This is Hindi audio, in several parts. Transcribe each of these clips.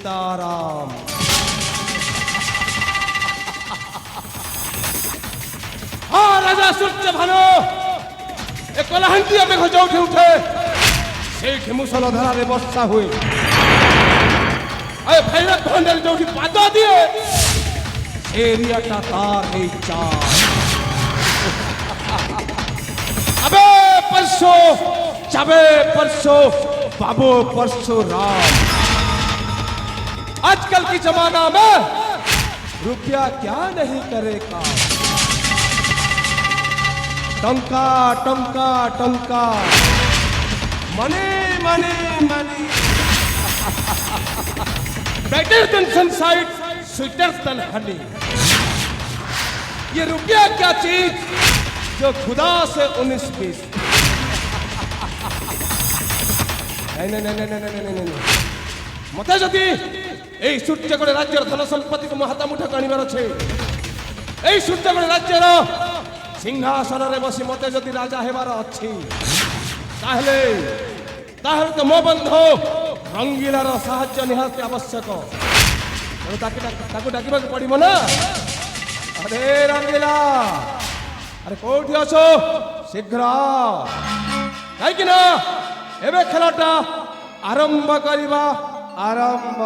सीताराम। हाँ राजा सूर्य भानु एक कलाहांटी मेघ जोठी उठे से मुसल धारे वर्षा हुए भैरव भंडारी जोठी पाद दिए एरियाटा तार नहीं चार। अबे परसों चबे परसों बाबू परशुराम। आजकल की जमाना में रुपया क्या नहीं करेगा। टंका टंका टंका money money money better than sunside sweeter than Honey. ये रुपया क्या चीज जो खुदा से 19-20। नहीं नहीं नहीं नहीं नहीं मत जदि এই সূর্যগড় রাজ্যের ধন সম্পত্তি মো হাত মুঠে আনিবার আছে এই সূর্যগড় রাজ্যের সিংহাসନରେ বসি মতে যদি রাজা হেবার ଅଛି তাহলে তাহলে তো মো বন্ধু রঙ্গিলার সাহায্য নিহাতি আবশ্যক। তাকে ডাকিବାକୁ পড়িব না। আরে রঙ্গিলা আরে কোठी আছো শীঘ্র কাইকি না এবে খেলাটা আরম্ভ করিবা आरंभ।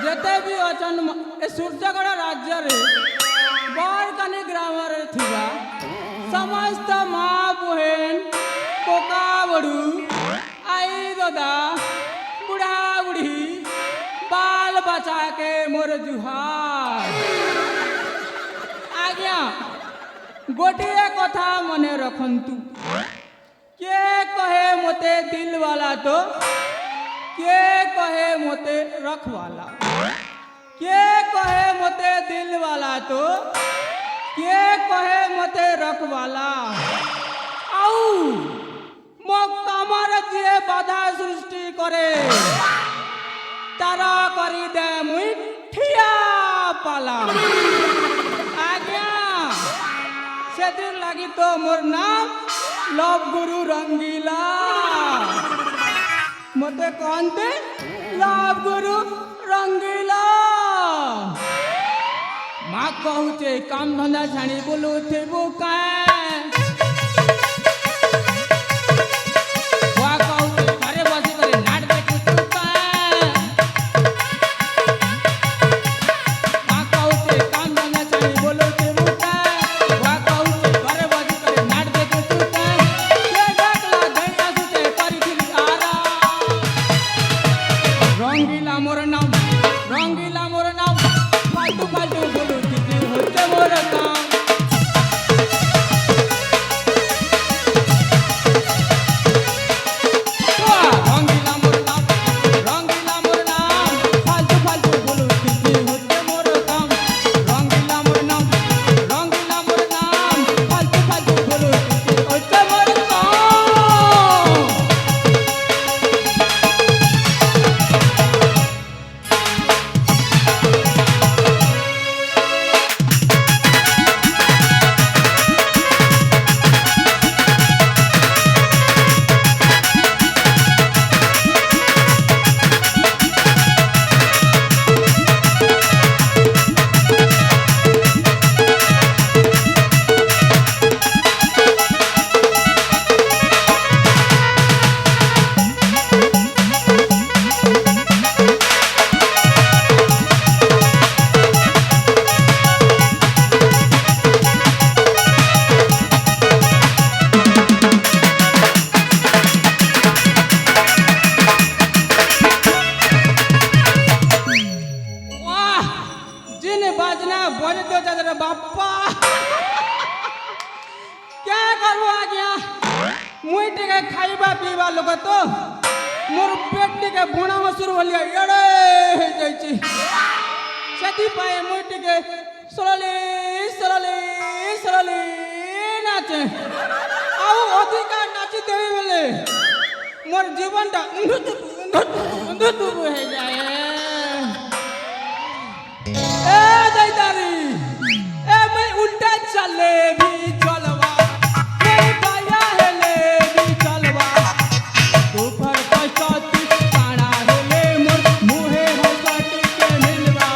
যেতে বি অচন এ সূর্যগড় রাজ্যরে বরকানি গ্রামরে থিবা সমস্ত মা বহেন কোকা বড়ু আই দাদা বুড়া বুড়ি बाल बचा के मोर जुहार। आज्ञा गोटे कथा मने रखंतु के कहे मोते दिल वाला तो के कहे मोते रखवाला। के कहे मोते दिल वाला तो के कहे मोते रखवाला। आउ मो कामर जे बाधा सृष्टि करे तारा करी दे मुठिया पाला। आज्ञा सेतिर लगी तो मोर नाम लव गुरु रंगीला। मते कहते लव गुरु रंगीला। माँ कहूचे काम धंदा छाणी बोलू थिबु काए। बजे दो चादर बापा क्या करबो आज्ञा मुई टिके खाइबा पीबा लोक तो मोर पेट टिके बुणा मसूर भलिया एड़े हे जाइछि सेति पाए मुई टिके सरले सरले सरले नाचे आउ अधिका नाची देबे बेले मोर जीवनटा उंधु हे जाए ए दैतारी ए मैं उल्टा चले भी चलवा मैं बाया हेले भी चलवा दोपहर पछती काना हेले मोर मुहे हसटी के मिलवा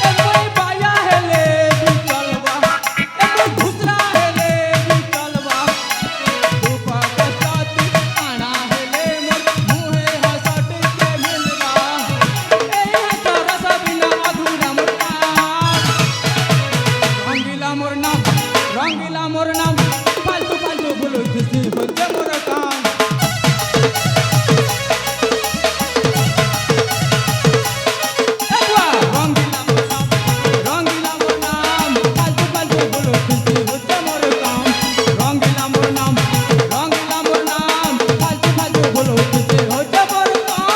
ए मैं बाया हेले भी चलवा ए मैं घुसरा हेले भी चलवा दोपहर पछती काना हेले मोर मुहे हसटी के मिलवा ए सरस बिना अधूरा मोर रंगीला मोर नाम फालतू फालतू बोलो किसी बच्चे मोर काम ए बुआ रंगीला मोर नाम फालतू फालतू बोलो किसी बच्चे मोर काम रंगीला मोर नाम फालतू फालतू बोलो किसी बच्चे मोर काम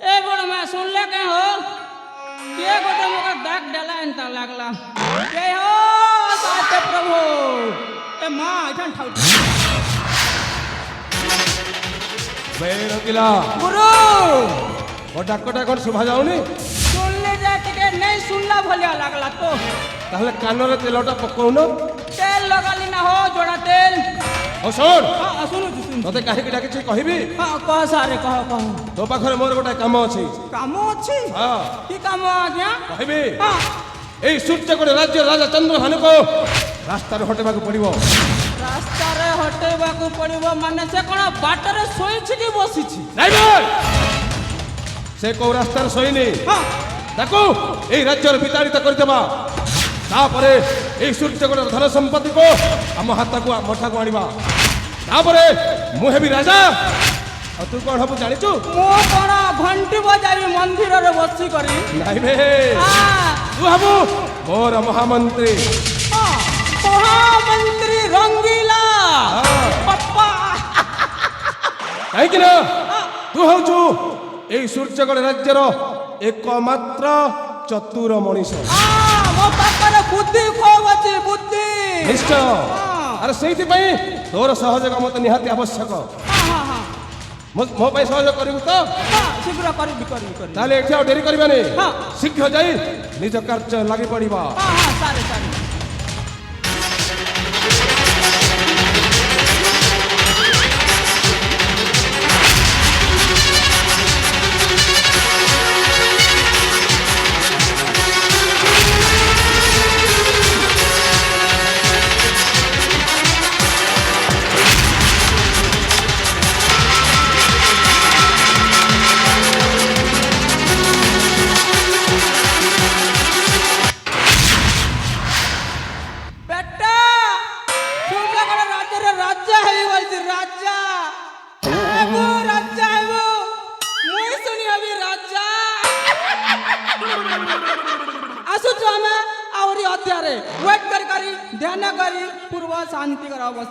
ए बड़ मैं सुन ले के हो के गोटे मोका दाग डाला एंता लागला के हो साते प्रभु ए मां इठन ठाउ ବେ ରଙ୍ଗିଲା गुरु ମୋ ଡାକଟା କ'ଣ ଶୁଭା ଯାଉନି? सुन ले जा के नहीं सुनला भलिया लागला तो ତାହେଲେ କାନରେ ତେଲଟା ପକଉନ। तेल लगाली ना हो जोड़ा तेल ହଉ ଶୁଣ हां सुनु ତତେ କାହିଁକି ଡାକିଛି କହିବି? हां कह सारे कह ତୋ ପାଖରେ ମୋର ଗୋଟେ କାମ ଅଛି। काम अछि ହଁ की काम आज्ञा କହିବି। हां ଏଇ ସୂର୍ଯ୍ୟକୋଟ ରାଜ୍ୟ ରାଜା ଚନ୍ଦ୍ରଭାନୁକୁ ରାସ୍ତାରୁ ହଟେଇବାକୁ ପଡ଼ିବ। रास्ता रे हटेबाकू पड़िबो माने से कोन बाटरे सोइछि कि बसिछि ନାଇଁ ବେ ସେ କୋଉ ରାସ୍ତାରେ ଶୋଇନି। हां ତାକୁ ଏଇ ରାଜ୍ୟରୁ ବିତାଡ଼ିତ କରିଦେବା। ତାପରେ ଏଇ ସୂର୍ଯ୍ୟକୋଟର ଧନ ସମ୍ପତ୍ତିକୁ ଆମ ହାତକୁ ମଠାକୁ ଆଣିବା। ତାପରେ ମୁଁ ହେବି ରାଜା ଆଉ ତୁ କ'ଣ ହବୁ ଜାଣିଛୁ? मो कोन घंटी बजाई मंदिर रे बसी करी ନାଇଁ ବେ हां ତୁ ହବୁ ମୋର ମହାମନ୍ତ୍ରୀ। हां महामंत्री रंगीला हां पप्पा କାହିଁକି ନା ତୁ ହଉଛୁ ଏଇ ସୂର୍ଯ୍ୟକୋଟ ରାଜ୍ୟର एकमात्र चतुर मनीष। मो पाखरे बुद्धि खूब अछि बुद्धि निश्चय अरे से तोर सहयोग मत निहाती आवश्यक। मो पाई सहयोग करू तो शीघ्र करी ताले एठी आ डेरी करबानी हां शीघ्र जाई निज कार्य लागि पड़िबा। हां सारे सारे वेट करी ध्यान करी पूर्व शांति करा बस